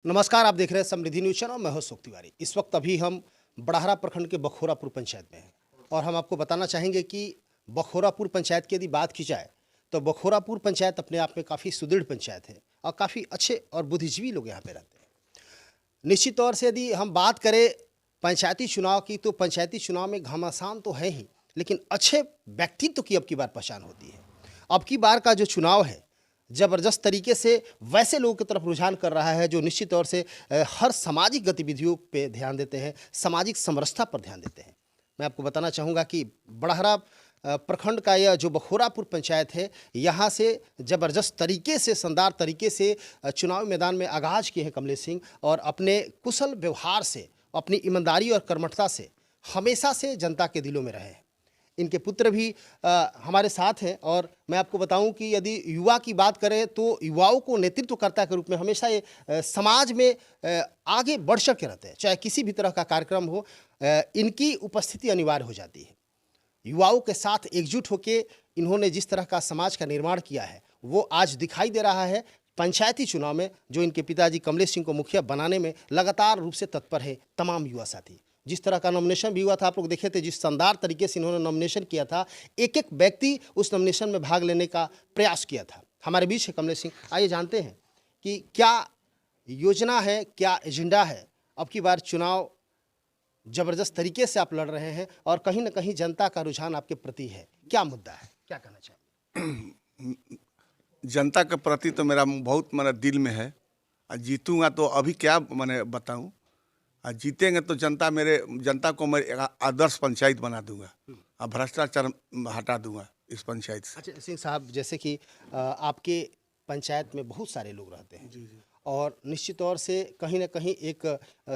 नमस्कार, आप देख रहे हैं समृद्धि न्यूज चैनल। मैं हूं अशोक तिवारी। इस वक्त अभी हम बड़हरा प्रखंड के बखोरापुर पंचायत में हैं और हम आपको बताना चाहेंगे कि बखोरापुर पंचायत की यदि बात की जाए तो बखोरापुर पंचायत अपने आप में काफ़ी सुदृढ़ पंचायत है और काफ़ी अच्छे और बुद्धिजीवी लोग यहाँ पे रहते हैं। निश्चित तौर से यदि हम बात करें पंचायती चुनाव की, तो पंचायती चुनाव में घमासान तो है ही, लेकिन अच्छे व्यक्तित्व की अब की बार पहचान होती है। अब की बार का जो चुनाव है ज़बरदस्त तरीके से वैसे लोगों की तरफ रुझान कर रहा है जो निश्चित तौर से हर सामाजिक गतिविधियों पे ध्यान देते हैं, सामाजिक समरसता पर ध्यान देते हैं। मैं आपको बताना चाहूँगा कि बड़हरा प्रखंड का यह जो बखोरापुर पंचायत है, यहाँ से ज़बरदस्त तरीके से, शानदार तरीके से चुनावी मैदान में आगाज़ किए हैं कमलेश सिंह और अपने कुशल व्यवहार से, अपनी ईमानदारी और कर्मठता से हमेशा से जनता के दिलों में रहे हैं। इनके पुत्र भी हमारे साथ हैं और मैं आपको बताऊं कि यदि युवा की बात करें तो युवाओं को नेतृत्वकर्ता के रूप में हमेशा ये समाज में आगे बढ़ चढ़ के रहते हैं। चाहे किसी भी तरह का कार्यक्रम हो, इनकी उपस्थिति अनिवार्य हो जाती है। युवाओं के साथ एकजुट होकर इन्होंने जिस तरह का समाज का निर्माण किया है वो आज दिखाई दे रहा है पंचायती चुनाव में, जो इनके पिताजी कमलेश सिंह को मुखिया बनाने में लगातार रूप से तत्पर है तमाम युवा साथी। जिस तरह का नॉमिनेशन भी हुआ था, आप लोग देखे थे, जिस शानदार तरीके से इन्होंने नॉमिनेशन किया था, एक एक व्यक्ति उस नॉमिनेशन में भाग लेने का प्रयास किया था। हमारे बीच है कमलेश सिंह, आइए जानते हैं कि क्या योजना है, क्या एजेंडा है। अब की बार चुनाव जबरदस्त तरीके से आप लड़ रहे हैं और कहीं ना कहीं जनता का रुझान आपके प्रति है, क्या मुद्दा है, क्या कहना चाहिए? जनता के प्रति तो मेरा बहुत मेरा दिल में है। और जीतूंगा तो अभी क्या मैंने बताऊं, और जीतेंगे तो जनता को मैं एक आदर्श पंचायत बना दूंगा और भ्रष्टाचार हटा दूंगा इस पंचायत से। अच्छा सिंह साहब, जैसे कि आपके पंचायत में बहुत सारे लोग रहते हैं जी जी। और निश्चित तौर से कहीं ना कहीं एक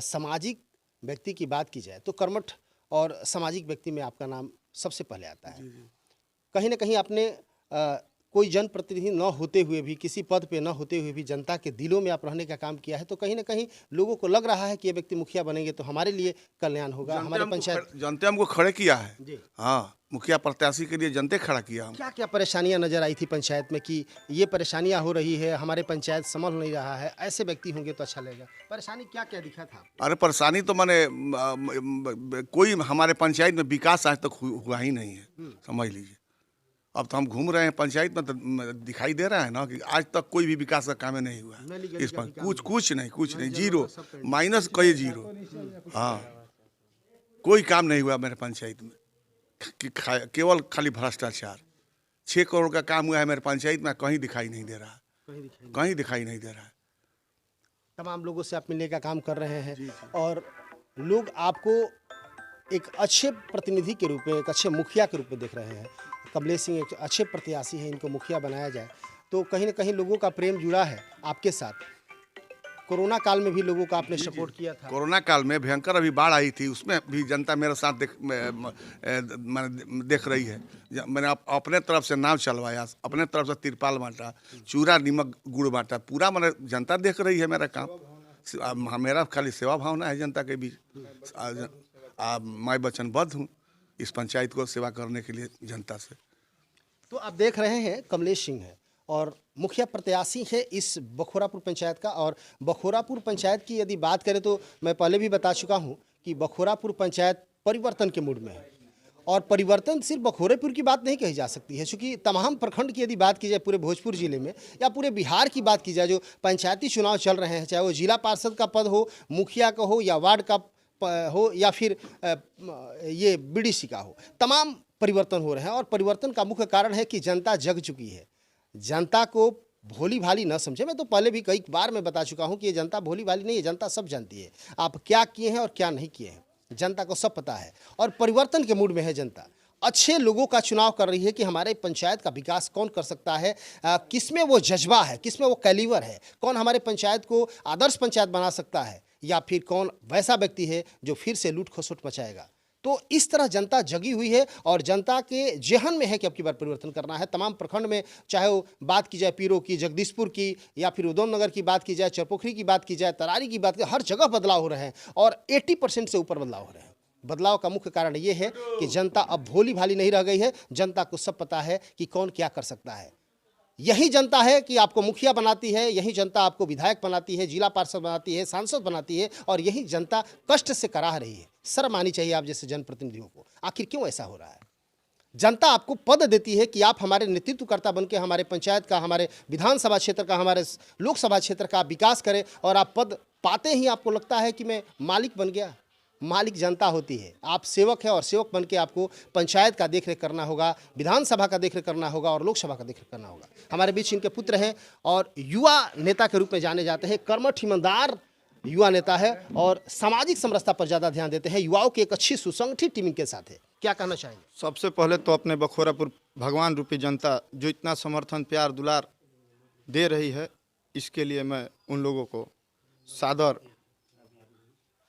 सामाजिक व्यक्ति की बात की जाए तो कर्मठ और सामाजिक व्यक्ति में आपका नाम सबसे पहले आता है। जी जी। कहीं ना कहीं आपने कोई जनप्रतिनिधि न होते हुए भी, किसी पद पे न होते हुए भी जनता के दिलों में आप रहने का काम किया है, तो कहीं ना कहीं लोगों को लग रहा है कि ये व्यक्ति मुखिया बनेंगे तो हमारे लिए कल्याण होगा, हमारे पंचायत। जनता हमको खड़े किया है जी। हाँ, मुखिया प्रत्याशी के लिए जनता खड़ा किया हम। क्या क्या परेशानियां नजर आई थी पंचायत में कि ये परेशानियां हो रही है, हमारे पंचायत संभल नहीं रहा है, ऐसे व्यक्ति होंगे तो अच्छा लगेगा। परेशानी क्या क्या दिखा था? अरे परेशानी तो मैंने कोई हमारे पंचायत में विकास आज तक हुआ ही नहीं है, समझ लीजिए। अब तो हम घूम रहे हैं पंचायत में तो दिखाई दे रहा है ना कि आज तक कोई भी विकास का काम नहीं हुआ है। इस पर कुछ नहीं, जीरो, माइनस कई जीरो। हाँ, कोई काम नहीं हुआ मेरे पंचायत में कि केवल खाली भ्रष्टाचार। 6 करोड़ का काम हुआ है मेरे पंचायत में, कहीं दिखाई नहीं दे रहा, कहीं दिखाई नहीं दे रहा है। तमाम लोगों से आप मिलने का काम कर रहे हैं और लोग आपको एक अच्छे प्रतिनिधि के रूप में, एक अच्छे मुखिया के रूप में देख रहे हैं। कमलेश सिंह एक अच्छे प्रत्याशी हैं, इनको मुखिया बनाया जाए तो कहीं ना कहीं लोगों का प्रेम जुड़ा है आपके साथ। कोरोना काल में भी लोगों का आपने सपोर्ट किया था। कोरोना काल में भयंकर अभी बाढ़ आई थी, उसमें भी जनता मेरे साथ देख रही है। मैंने अपने तरफ से नाव चलवाया, अपने तरफ से तिरपाल बांटा, चूरा नमक गुड़ बांटा, पूरा मैंने जनता देख रही है मेरा काम। मेरा खाली सेवा भावना है जनता के बीच। मैं वचनबद्ध हूँ इस पंचायत को सेवा करने के लिए जनता से। तो आप देख रहे हैं कमलेश सिंह है और मुखिया प्रत्याशी है इस बखोरापुर पंचायत का। और बखोरापुर पंचायत की यदि बात करें तो मैं पहले भी बता चुका हूं कि बखोरापुर पंचायत परिवर्तन के मूड में है और परिवर्तन सिर्फ बखोरापुर की बात नहीं कही जा सकती है, क्योंकि तमाम प्रखंड की यदि बात की जाए पूरे भोजपुर जिले में या पूरे बिहार की बात की जाए, जो पंचायती चुनाव चल रहे हैं, चाहे वो जिला पार्षद का पद हो, मुखिया का हो या वार्ड का हो या फिर ये बीडीसी का हो, तमाम परिवर्तन हो रहे हैं। और परिवर्तन का मुख्य कारण है कि जनता जग चुकी है। जनता को भोली भाली न समझे। मैं तो पहले भी कई बार मैं बता चुका हूं कि ये जनता भोली भाली नहीं है, जनता सब जानती है आप क्या किए हैं और क्या नहीं किए हैं, जनता को सब पता है और परिवर्तन के मूड में है जनता। अच्छे लोगों का चुनाव कर रही है कि हमारे पंचायत का विकास कौन कर सकता है, किसमें वो जज्बा है, किसमें वो कैलिवर है, कौन हमारे पंचायत को आदर्श पंचायत बना सकता है, या फिर कौन वैसा व्यक्ति है जो फिर से लूट खसोट मचाएगा। तो इस तरह जनता जगी हुई है और जनता के जेहन में है कि अब की बार परिवर्तन करना है। तमाम प्रखंड में, चाहे वो बात की जाए पीरो की, जगदीशपुर की, या फिर उधम नगर की बात की जाए, चरपोखरी की बात की जाए, तरारी की बात की, हर जगह बदलाव हो रहे हैं और 80% से ऊपर बदलाव हो रहे हैं। बदलाव का मुख्य कारण ये है कि जनता अब भोली भाली नहीं रह गई है, जनता को सब पता है कि कौन क्या कर सकता है। यही जनता है कि आपको मुखिया बनाती है, यही जनता आपको विधायक बनाती है, जिला पार्षद बनाती है, सांसद बनाती है, और यही जनता कष्ट से कराह रही है। शर्म आनी चाहिए आप जैसे जनप्रतिनिधियों को। आखिर क्यों ऐसा हो रहा है? जनता आपको पद देती है कि आप हमारे नेतृत्वकर्ता बनके हमारे पंचायत का, हमारे विधानसभा क्षेत्र का, हमारे लोकसभा क्षेत्र का विकास करें, और आप पद पाते ही आपको लगता है कि मैं मालिक बन गया। मालिक जनता होती है, आप सेवक है, और सेवक बन के आपको पंचायत का देखरेख करना होगा, विधानसभा का देखरेख करना होगा, और लोकसभा का देखरेख करना होगा। हमारे बीच इनके पुत्र हैं और युवा नेता के रूप में जाने जाते हैं। कर्मठ ईमानदार युवा नेता है और सामाजिक समरसता पर ज़्यादा ध्यान देते हैं। युवाओं की एक अच्छी सुसंगठित टीम इनके साथ है। क्या कहना चाहेंगे? सबसे पहले तो अपने बखोरापुर भगवान रूपी जनता जो इतना समर्थन, प्यार, दुलार दे रही है, इसके लिए मैं उन लोगों को सादर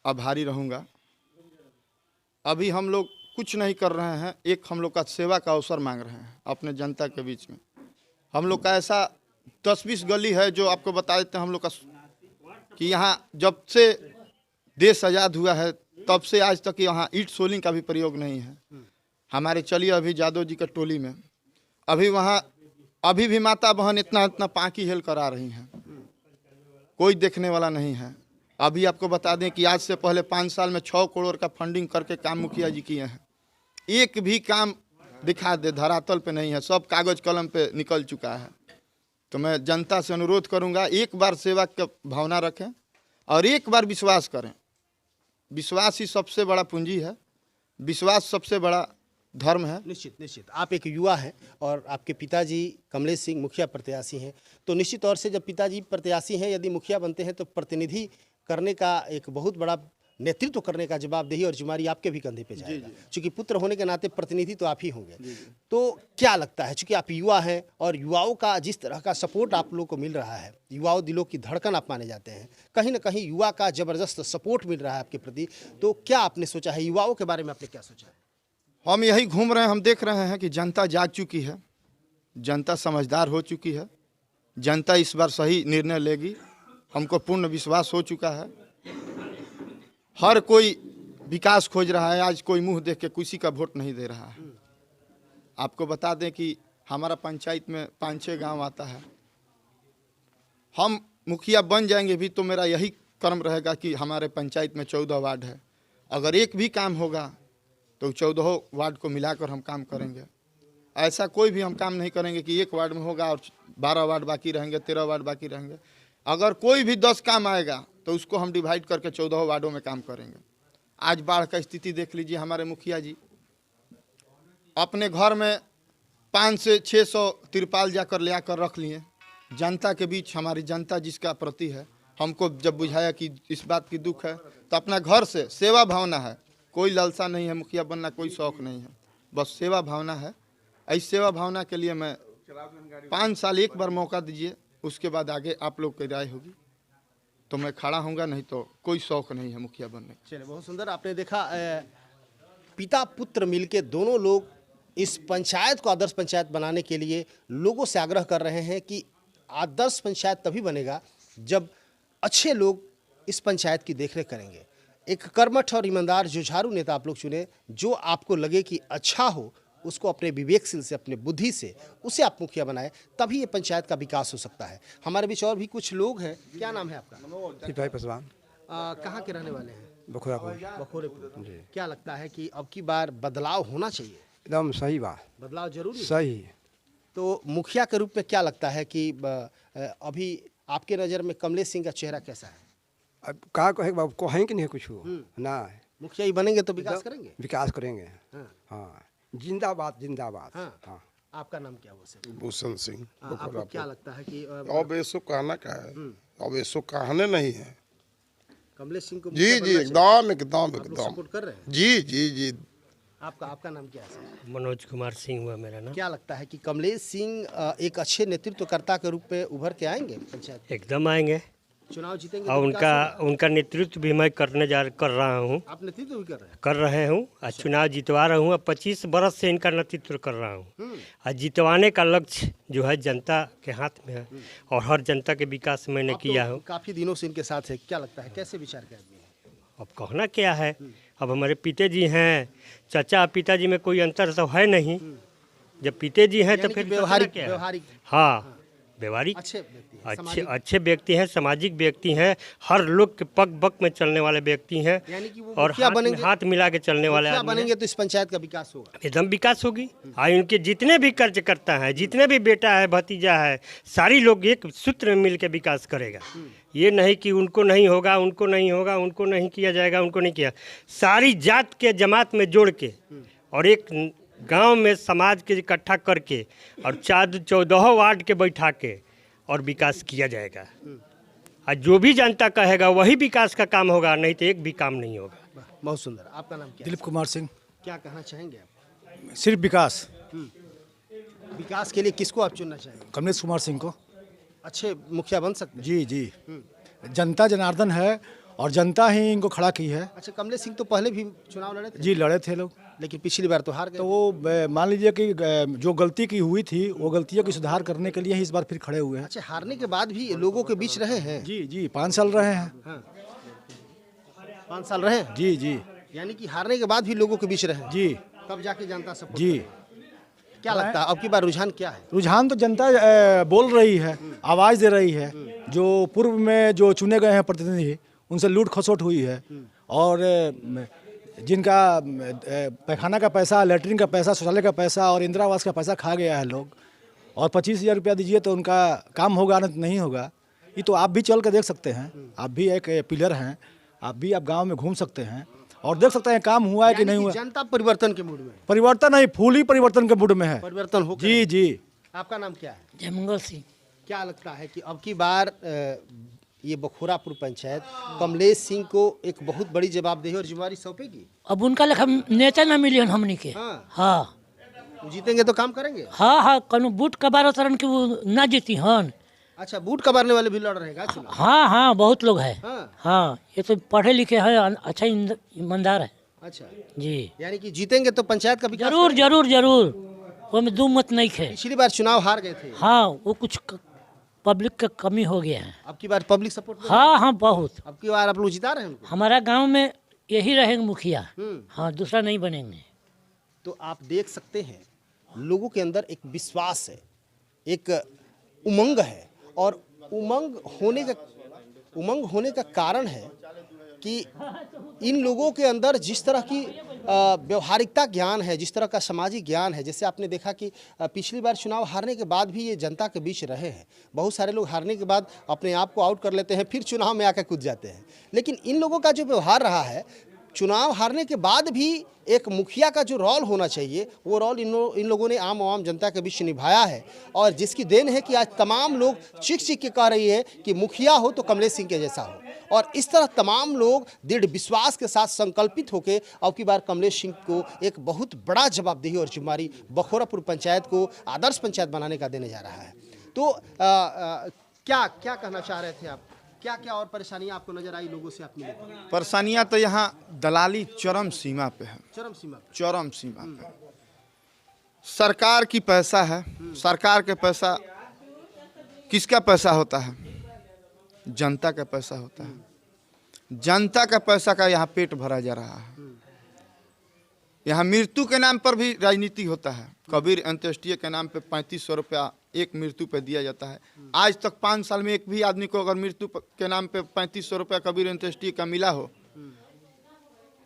आभारी रहूँगा। अभी हम लोग कुछ नहीं कर रहे हैं, एक हम लोग का सेवा का अवसर मांग रहे हैं अपने जनता के बीच में। हम लोग का ऐसा 10-20 गली है जो आपको बता देते हैं हम लोग का, कि यहाँ जब से देश आज़ाद हुआ है तब से आज तक यहाँ ईंट सोलिंग का भी प्रयोग नहीं है। हमारे चलिए अभी यादव जी का टोली में अभी वहाँ अभी भी माता बहन इतना इतना पाँकी हेल कर आ रही हैं, कोई देखने वाला नहीं है। अभी आपको बता दें कि आज से पहले 5 साल में 6 करोड़ का फंडिंग करके काम मुखिया जी किए हैं। एक भी काम दिखा दे धरातल पे नहीं है, सब कागज कलम पे निकल चुका है। तो मैं जनता से अनुरोध करूंगा, एक बार सेवा की भावना रखें और एक बार विश्वास करें। विश्वास ही सबसे बड़ा पूंजी है, विश्वास सबसे बड़ा धर्म है। निश्चित निश्चित। आप एक युवा हैं और आपके पिताजी कमलेश सिंह मुखिया प्रत्याशी हैं, तो निश्चित तौर से जब पिताजी प्रत्याशी हैं, यदि मुखिया बनते हैं तो प्रतिनिधि करने का एक बहुत बड़ा नेतृत्व करने का जवाबदेही और जिम्मेदारी आपके भी कंधे पे जाएगा। चूंकि पुत्र होने के नाते प्रतिनिधि तो आप ही होंगे। तो क्या लगता है, चूंकि आप युवा हैं और युवाओं का जिस तरह का सपोर्ट आप लोग को मिल रहा है, युवाओं दिलों की धड़कन आप माने जाते हैं, कहीं ना कहीं युवा का जबरदस्त सपोर्ट मिल रहा है आपके प्रति, तो क्या आपने सोचा है, युवाओं के बारे में आपने क्या सोचा है? हम यही घूम रहे हैं, हम देख रहे हैं कि जनता जाग चुकी है, जनता समझदार हो चुकी है, जनता इस बार सही निर्णय लेगी, हमको पूर्ण विश्वास हो चुका है। हर कोई विकास खोज रहा है, आज कोई मुंह देख के किसी का वोट नहीं दे रहा है। आपको बता दें कि हमारा पंचायत में 5-6 गांव आता है। हम मुखिया बन जाएंगे भी तो मेरा यही कर्म रहेगा कि हमारे पंचायत में 14 वार्ड है, अगर एक भी काम होगा तो 14 वार्ड को मिलाकर हम काम करेंगे। ऐसा कोई भी हम काम नहीं करेंगे कि एक वार्ड में होगा और 12 वार्ड बाकी रहेंगे, 13 वार्ड बाकी रहेंगे। अगर कोई भी 10 काम आएगा तो उसको हम डिवाइड करके 14 वार्डों में काम करेंगे। आज बाढ़ का स्थिति देख लीजिए, हमारे मुखिया जी अपने घर में 500 से 600 तिरपाल जाकर ले आकर रख लिए। जनता के बीच हमारी जनता जिसका प्रति है, हमको जब बुझाया कि इस बात की दुख है, तो अपना घर से सेवा भावना है, कोई लालसा नहीं है मुखिया बनना, कोई शौक नहीं है, बस सेवा भावना है। इस सेवा भावना के लिए मैं 5 साल एक बार मौका दीजिए, उसके बाद आगे आप लोग की राय होगी तो मैं खड़ा होऊंगा, नहीं तो कोई शौक नहीं है मुखिया बनने। चलिए, बहुत सुंदर। आपने देखा पिता पुत्र मिलके दोनों लोग इस पंचायत को आदर्श पंचायत बनाने के लिए लोगों से आग्रह कर रहे हैं कि आदर्श पंचायत तभी बनेगा जब अच्छे लोग इस पंचायत की देखरेख करेंगे। एक कर्मठ और ईमानदार जुझारू नेता आप लोग चुने, जो आपको लगे कि अच्छा हो, उसको अपने विवेकशील से, अपने बुद्धि से उसे आप मुखिया बनाए, तभी ये पंचायत का विकास हो सकता है। हमारे बीच और भी कुछ लोग हैं। क्या नाम है आपका? सिपाही पासवान, कहाँ के रहने वाले हैं? बखोरापुर। बखोरेपुर। क्या लगता है कि अब की बार बदलाव होना चाहिए? एकदम सही बात, बदलाव जरूरी है। सही। तो मुखिया के रूप में क्या लगता है कि अभी आपके नज़र में कमलेश सिंह का चेहरा कैसा है? अब का कहे बाबू, कहें कि नहीं कुछ हो ना, मुखिया ही बनेंगे तो विकास करेंगे। विकास करेंगे। हाँ। हाँ, जिंदाबाद जिंदाबाद। हाँ। हाँ। आपका नाम क्या हुआ सर? भूषण सिंह। आपको क्या लगता है कि अब ऐसो कहना क्या है, अब ऐसो कहने नहीं है। कमलेश सिंह को जी मुखिया जी, बनना चाहिए? एकदम आप लोग एकदम सपोर्ट कर रहे हैं? जी जी जी। आपका नाम क्या है सर? मनोज कुमार सिंह हुआ मेरा नाम। क्या लगता है कि कमलेश सिंह एक अच्छे नेतृत्वकर्ता के रूप में उभर के आएंगे पंचायत? एकदम आएंगे चुनाव जीतेंगे और तो विकास होगा। उनका नेतृत्व भी मैं कर रहा हूँ आप नेतृत्व भी कर रहे हैं? और चुनाव जितवा रहा हूँ। अब 25 बरस से इनका नेतृत्व कर रहा हूँ और जितवाने का लक्ष्य जो है जनता के हाथ में है और हर जनता के विकास मैंने आप किया तो हूँ। काफी दिनों से इनके साथ है, क्या लगता है कैसे विचार के आदमी है? अब कहना क्या है, अब हमारे पिताजी हैं, चाचा पिताजी में कोई अंतर तो है नहीं। जब पिताजी हैं तो यानी कि फिर व्यवहारिक सोचना क्या है? व्यवहारिक हाँ, व्यवहारिक अच्छे व्यक्ति हैं, अच्छे सामाजिक। अच्छे व्यक्ति हैं, सामाजिक व्यक्ति हैं, हर लोग के पग पग में चलने वाले व्यक्ति हैं यानी कि वो और मुखिया बनेंगे, हाथ मिला के चलने वाले मुखिया आदमी हैं। बनेंगे तो इस पंचायत का विकास होगा। एकदम विकास होगी। और इनके जितने भी कार्यकर्ता हैं, जितने भी बेटा है, भतीजा है, सारी लोग एक सूत्र में मिल के विकास करेगा। ये नहीं कि उनको नहीं होगा, उनको नहीं होगा, उनको नहीं किया जाएगा, उनको नहीं किया। सारी जात के जमात में जोड़ के और एक गांव में समाज के इकट्ठा करके और 14 वार्ड के बैठा के और विकास किया जाएगा। और जो भी जनता कहेगा वही विकास का काम होगा, नहीं तो एक भी काम नहीं होगा। बहुत सुंदर। आपका नाम क्या है? दिलीप कुमार सिंह। क्या कहना चाहेंगे आप? सिर्फ विकास, विकास के लिए किसको आप चुनना चाहेंगे? कमलेश कुमार सिंह को। अच्छे मुखिया बन सकते हैं। जी जी, जनता जनार्दन है और जनता ही इनको खड़ा की है। अच्छा, कमलेश सिंह तो पहले भी चुनाव लड़े थे, जी लड़े थे लोग, लेकिन पिछली बार तो हार गए। तो वो मान लीजिए कि जो गलती की हुई थी वो गलतियों की सुधार करने के लिए ही इस बार फिर खड़े हुए हैं। अच्छा, हारने के बाद भी लोगों के बीच रहे हैं। जी जी, 5 साल रहे हैं। 5 साल रहे हैं। जी जी यानी कि हारने के बाद भी लोगों के बीच रहे हैं। जी तब जाके जनता सपोर्ट जी। करेगी। क्या लगता है अब की बार रुझान क्या है? रुझान तो जनता बोल रही है, आवाज़ दे रही है। जो पूर्व में जो चुने गए हैं प्रतिनिधि, उनसे लूट खसोट हुई है और जिनका पैखाना का पैसा, लेटरिन का पैसा, शौचालय का पैसा और इंदिरा आवास का पैसा खा गया है लोग, और 25,000 रुपया दीजिए तो उनका काम होगा ना, नहीं होगा। ये तो आप भी चल कर देख सकते हैं, आप भी एक पिलर हैं, आप भी आप गांव में घूम सकते हैं और देख सकते हैं काम हुआ है कि नहीं यानी हुआ। जनता परिवर्तन के मूड में है। परिवर्तन नहीं, फूल ही परिवर्तन के मूड में है। परिवर्तन हो जी जी। आपका नाम क्या है? जयमंगल सिंह। क्या लगता है कि अब की बार ये बखोरापुर पंचायत कमलेश सिंह को एक बहुत बड़ी जवाबदेही और जिम्मेवारी सौंपेगी? अब उनका लेखा नेता ना मिलियन हमनी के। हाँ। हाँ वो जीतेंगे तो काम करेंगे। हाँ हाँ, कनु बूट का 12 तरन के वो ना जीती हन। अच्छा, बूट कबारने वाले भी लड़ रहे हैं चुनाव? हाँ हाँ, बहुत लोग हैं। हाँ। हाँ, ये तो पढ़े लिखे हैं, अच्छा ईमानदार है। अच्छा, जी यानी कि जीतेंगे तो पंचायत का विकास जरूर करेंगे। जरूर जरूर, वो में दो मत नहीं खे। पिछली बार चुनाव हार गए थे, हाँ, वो कुछ पब्लिक का कमी हो गया है। अब की बार पब्लिक सपोर्ट में? हाँ हाँ, बहुत। अब की बार आप लोग जिता रहे हैं उनको? हमारा गांव में यही रहेंगे मुखिया। हाँ, दूसरा नहीं बनेंगे। तो आप देख सकते हैं लोगों के अंदर एक विश्वास है, एक उमंग है, और उमंग होने का कारण है कि इन लोगों के अंदर जिस तरह की व्यवहारिकता ज्ञान है, जिस तरह का सामाजिक ज्ञान है। जैसे आपने देखा कि पिछली बार चुनाव हारने के बाद भी ये जनता के बीच रहे हैं। बहुत सारे लोग हारने के बाद अपने आप को आउट कर लेते हैं, फिर चुनाव में आकर कूद जाते हैं। लेकिन इन लोगों का जो व्यवहार रहा है, चुनाव हारने के बाद भी एक मुखिया का जो रोल होना चाहिए, वो रोल इन लोगों ने आम जनता के बीच निभाया है। और जिसकी देन है कि आज तमाम लोग चीख के कह रही है कि मुखिया हो तो कमलेश सिंह के जैसा हो। और इस तरह तमाम लोग दृढ़ विश्वास के साथ संकल्पित होकर अब की बार कमलेश सिंह को एक बहुत बड़ा जवाबदेही और जिम्मेदारी बखोरापुर पंचायत को आदर्श पंचायत बनाने का देने जा रहा है। तो क्या क्या कहना चाह रहे थे आप? क्या क्या और परेशानियां आपको नजर आई लोगों से आप मिले? परेशानियाँ तो यहाँ दलाली चरम सीमा पे है, चरम सीमा पे। चरम सीमा पे। सरकार की पैसा है, सरकार के पैसा किसका पैसा होता है? जनता का पैसा होता है। जनता का पैसा का यहाँ पेट भरा जा रहा है। यहाँ मृत्यु के नाम पर भी राजनीति होता है। कबीर अंत्येष्टि के नाम पे 3500 रुपया एक मृत्यु पे दिया जाता है। आज तक 5 साल में एक भी आदमी को अगर मृत्यु के नाम पे 3500 रुपया कबीर अंत्येष्टि का मिला हो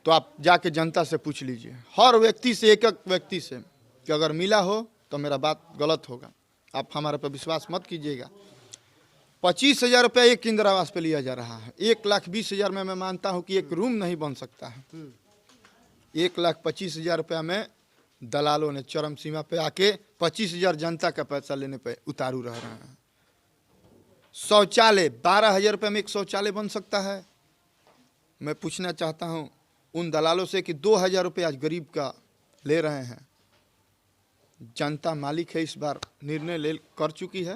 तो आप जाके जनता से पूछ लीजिए, हर व्यक्ति से, एक एक व्यक्ति से, कि अगर मिला हो तो मेरा बात गलत होगा। आप हमारे पे विश्वास मत कीजिएगा। 25,000 रुपया एक इंदिरा आवास पे लिया जा रहा है। 1,20,000 में मैं मानता हूँ कि एक रूम नहीं बन सकता है। 1,25,000 रुपया में दलालों ने चरम सीमा पे आके 25,000 जनता का पैसा लेने पे उतारू रह रहे हैं। शौचालय 12,000 रुपये में एक शौचालय बन सकता है। मैं पूछना चाहता हूँ उन दलालों से कि 2,000 रुपये आज गरीब का ले रहे हैं। जनता मालिक है, इस बार निर्णय ले कर चुकी है।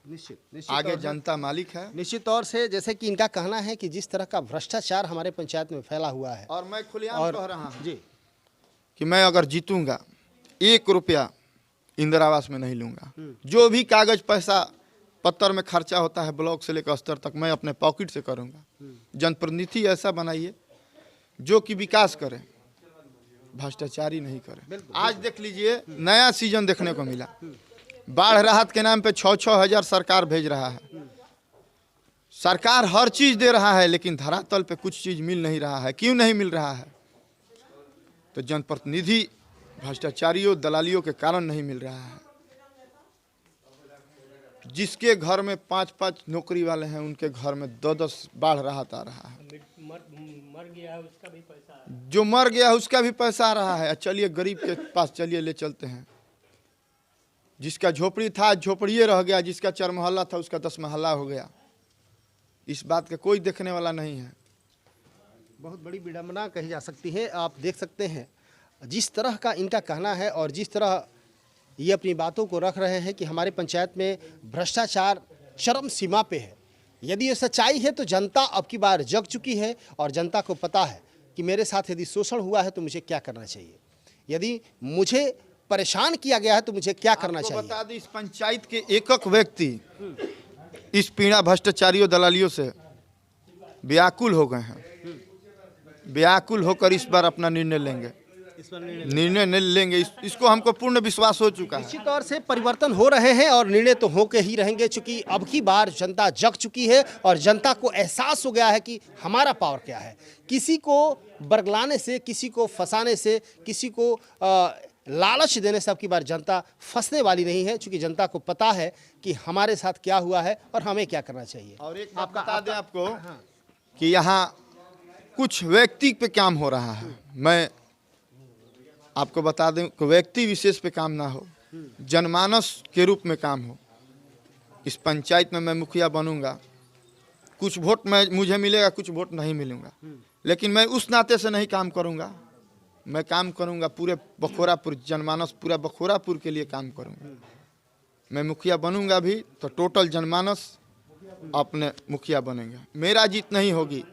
निश्चित आगे तौर से- जनता मालिक है। निश्चित तौर से जैसे कि इनका कहना है कि जिस तरह का भ्रष्टाचार हमारे पंचायत में फैला हुआ है, और मैं खुलेआम और कह रहा हूँ जी कि मैं अगर जीतूंगा 1 रुपया इंदिरा आवास में नहीं लूंगा। जो भी कागज पैसा पत्तर में खर्चा होता है ब्लॉक से लेकर स्तर तक, मैं अपने पॉकेट से करूंगा। जनप्रतिनिधि ऐसा बनाइए जो कि विकास करे, भ्रष्टाचारी नहीं करे। आज देख लीजिए, नया सीजन देखने को मिला। बाढ़ राहत के नाम पे 6-6 हज़ार सरकार भेज रहा है। सरकार हर चीज़ दे रहा है, लेकिन धरातल पे कुछ चीज़ मिल नहीं रहा है। क्यों नहीं मिल रहा है? तो जनप्रतिनिधि भ्रष्टाचारियों, दलालियों के कारण नहीं मिल रहा है। जिसके घर में 5-5 नौकरी वाले हैं, उनके घर में 2-2 बाढ़ राहत आ रहा है। मर गया है उसका भी पैसा, जो मर गया उसका भी पैसा आ रहा है। चलिए गरीब के पास चलिए ले चलते हैं। जिसका झोपड़ी था झोपड़िए रह गया, जिसका 4 महल्ला था उसका 10 महल्ला हो गया। इस बात का कोई देखने वाला नहीं है। बहुत बड़ी विडंबना कही जा सकती है। आप देख सकते हैं जिस तरह का इनका कहना है और जिस तरह ये अपनी बातों को रख रहे हैं कि हमारे पंचायत में भ्रष्टाचार चरम सीमा पे है। यदि ये सच्चाई है तो जनता अब की बार जग चुकी है और जनता को पता है कि मेरे साथ यदि शोषण हुआ है तो मुझे क्या करना चाहिए, यदि मुझे परेशान किया गया है तो मुझे क्या करना चाहिए। बता दें, इस पंचायत के एक व्यक्ति इस पीड़ा भ्रष्टाचारियों, दलालियों से व्याकुल हो गए हैं। व्याकुल होकर इस बार अपना निर्णय लेंगे। निर्णय नहीं लेंगे, इसको हमको पूर्ण विश्वास हो चुका है। निश्चित तौर से परिवर्तन हो रहे हैं और निर्णय तो होके ही रहेंगे, चूंकि अब की बार जनता जग चुकी है और जनता को एहसास हो गया है कि हमारा पावर क्या है। किसी को बरगलाने से, किसी को फंसाने से, किसी को लालच देने से अब की बार जनता फंसने वाली नहीं है, चूंकि जनता को पता है कि हमारे साथ क्या हुआ है और हमें क्या करना चाहिए। और एक बात बता दें आपको कि यहाँ कुछ व्यक्ति पे काम हो रहा है। मैं आपको बता दें कि व्यक्ति विशेष पे काम ना हो, जनमानस के रूप में काम हो। इस पंचायत में मैं मुखिया बनूंगा, कुछ वोट मुझे मिलेगा, कुछ वोट नहीं मिलूंगा, लेकिन मैं उस नाते से नहीं काम करूंगा। मैं काम करूंगा पूरे बखोरापुर, जनमानस पूरा बखोरापुर के लिए काम करूंगा। मैं मुखिया बनूंगा भी तो टोटल जनमानस अपने मुखिया बनेंगे। मेरा जीत नहीं होगी,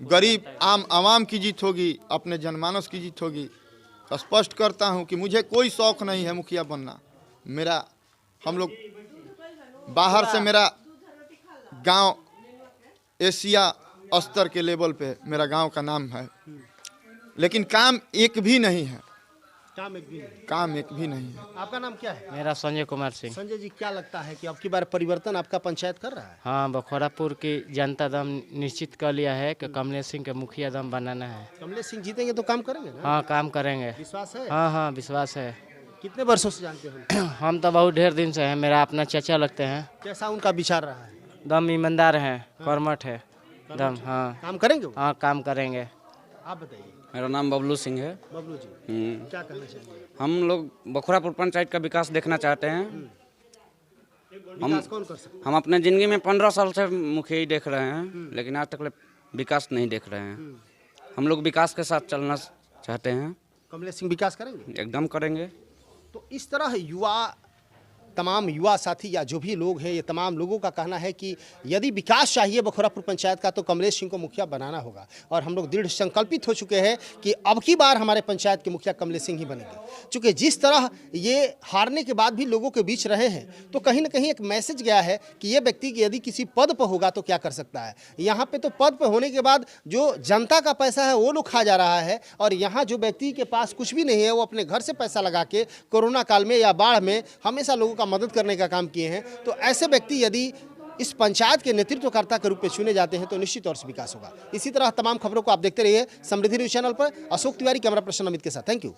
गरीब आम आवाम की जीत होगी, अपने जनमानस की जीत होगी। तो स्पष्ट करता हूं कि मुझे कोई शौक नहीं है मुखिया बनना। मेरा हम लोग बाहर से मेरा गांव एशिया स्तर के लेवल पे मेरा गांव का नाम है, लेकिन काम एक भी नहीं है। काम एक भी नहीं, काम एक भी नहीं है। आपका नाम क्या है? मेरा संजय कुमार सिंह। संजय जी, क्या लगता है कि अब की बार परिवर्तन आपका पंचायत कर रहा है? हाँ, बखोरापुर की जनता दम निश्चित कर लिया है कि कमलेश सिंह के मुखिया दम बनाना है। कमलेश सिंह जीतेंगे तो काम करेंगे ना? हाँ, काम करेंगे। विश्वास है? हाँ हाँ, विश्वास है। कितने वर्षों से जानते हो? हम तो बहुत ढेर दिन से हैं, मेरा अपना चाचा लगते हैं। कैसा उनका विचार रहा है? दम ईमानदार है, कर्मठ है दम। हाँ, काम करेंगे वो? हाँ, काम करेंगे। आप बताइए। मेरा नाम बबलू सिंह है। बबलू जी, क्या कहना चाहिए? हम लोग बखोरापुर पंचायत का विकास देखना चाहते हैं। विकास कौन कर सकता है? हम अपने ज़िंदगी में 15 साल से मुखिया ही देख रहे हैं, लेकिन आज तक विकास नहीं देख रहे हैं। हम लोग विकास के साथ चलना चाहते हैं। कमलेश सिंह विकास करेंगे? एकदम करेंगे। तो इस तरह तमाम युवा साथी या जो भी लोग हैं, ये तमाम लोगों का कहना है कि यदि विकास चाहिए बखोरापुर पंचायत का तो कमलेश सिंह को मुखिया बनाना होगा। और हम लोग दृढ़ संकल्पित हो चुके हैं कि अब की बार हमारे पंचायत के मुखिया कमलेश सिंह ही बनेंगे। चूँकि जिस तरह ये हारने के बाद भी लोगों के बीच रहे हैं, तो कहीं ना कहीं एक मैसेज गया है कि ये व्यक्ति यदि किसी पद पर होगा तो क्या कर सकता है। यहाँ पे तो पद पर होने के बाद जो जनता का पैसा है वो लोग खा जा रहा है, और यहाँ जो व्यक्ति के पास कुछ भी नहीं है वो अपने घर से पैसा लगा के कोरोना काल में या बाढ़ में हमेशा लोगों का मदद करने का काम किए हैं। तो ऐसे व्यक्ति यदि इस पंचायत के नेतृत्वकर्ता के रूप में चुने जाते हैं तो निश्चित तौर से विकास होगा। इसी तरह तमाम खबरों को आप देखते रहिए समृद्धि न्यूज चैनल पर। अशोक तिवारी, कैमरा पर्सन अमित के साथ। Thank you.